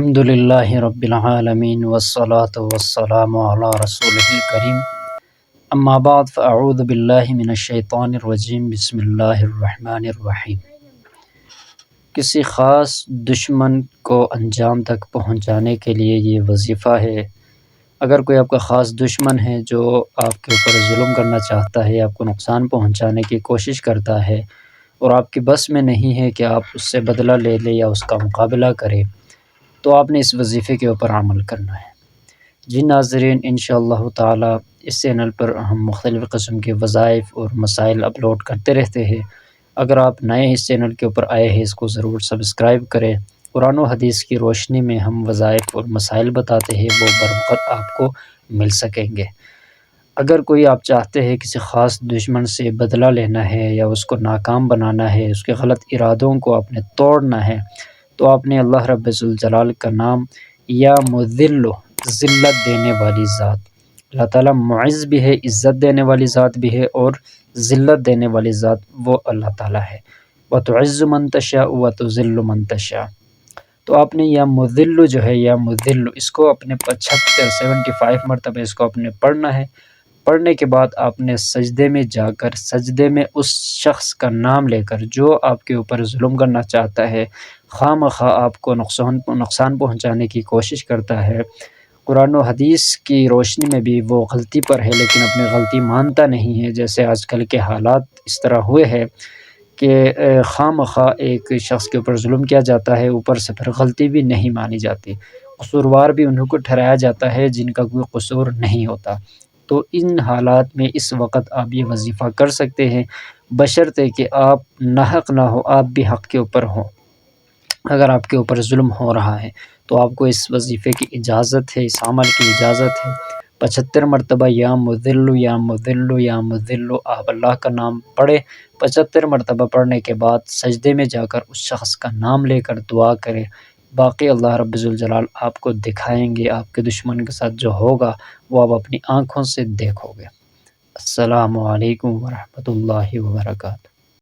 الحمد للہ رب العالمین والصلاة والسلام علی رسولہ الکریم اما بعد فاعوذ باللہ من الشیطان الرجیم بسم اللہ الرحمن الرحیم۔ کسی خاص دشمن کو انجام تک پہنچانے کے لیے یہ وظیفہ ہے۔ اگر کوئی آپ کا خاص دشمن ہے جو آپ کے اوپر ظلم کرنا چاہتا ہے، آپ کو نقصان پہنچانے کی کوشش کرتا ہے اور آپ کی بس میں نہیں ہے کہ آپ اس سے بدلہ لے لیں یا اس کا مقابلہ کریں، تو آپ نے اس وظیفے کے اوپر عمل کرنا ہے۔ جی ناظرین، انشاءاللہ تعالی اس چینل پر ہم مختلف قسم کے وظائف اور مسائل اپلوڈ کرتے رہتے ہیں۔ اگر آپ نئے اس چینل کے اوپر آئے ہیں، اس کو ضرور سبسکرائب کریں۔ قرآن و حدیث کی روشنی میں ہم وظائف اور مسائل بتاتے ہیں، وہ بروقت آپ کو مل سکیں گے۔ اگر کوئی آپ چاہتے ہیں کسی خاص دشمن سے بدلہ لینا ہے یا اس کو ناکام بنانا ہے، اس کے غلط ارادوں کو آپ نے توڑنا ہے، تو آپ نے اللہ رب ذوالجلال کا نام یا مذل، ذلت دینے والی ذات، اللہ تعالیٰ معز بھی ہے، عزت دینے والی ذات بھی ہے، اور ذلت دینے والی ذات وہ اللہ تعالیٰ ہے۔ وَتُعِزُّ مَن تَشَاءُ وَتُذِلُّ مَن تَشَاءُ۔ تو آپ نے یا مذل جو ہے، یا مذل، اس کو اپنے 75 مرتبہ اس کو اپنے پڑھنا ہے۔ پڑھنے کے بعد آپ نے سجدے میں جا کر، سجدے میں اس شخص کا نام لے کر جو آپ کے اوپر ظلم کرنا چاہتا ہے، خواہ مخواہ آپ کو نقصان پہنچانے کی کوشش کرتا ہے، قرآن و حدیث کی روشنی میں بھی وہ غلطی پر ہے لیکن اپنی غلطی مانتا نہیں ہے، جیسے آج کل کے حالات اس طرح ہوئے ہیں کہ خواہ مخواہ ایک شخص کے اوپر ظلم کیا جاتا ہے، اوپر سے پھر غلطی بھی نہیں مانی جاتی، قصوروار بھی انہوں کو ٹھہرایا جاتا ہے جن کا کوئی قصور نہیں ہوتا۔ تو ان حالات میں اس وقت آپ یہ وظیفہ کر سکتے ہیں، بشرطے کہ آپ ناحق نہ ہو، آپ بھی حق کے اوپر ہوں۔ اگر آپ کے اوپر ظلم ہو رہا ہے تو آپ کو اس وظیفے کی اجازت ہے، اس عمل کی اجازت ہے۔ 75 مرتبہ یا مذل یا مذل یا مذل آپ اللہ کا نام پڑھیں۔ 75 مرتبہ پڑھنے کے بعد سجدے میں جا کر اس شخص کا نام لے کر دعا کریں۔ باقی اللہ رب ذوالجلال آپ کو دکھائیں گے، آپ کے دشمن کے ساتھ جو ہوگا وہ آپ اپنی آنکھوں سے دیکھو گے۔ السلام علیکم ورحمۃ اللہ وبرکاتہ۔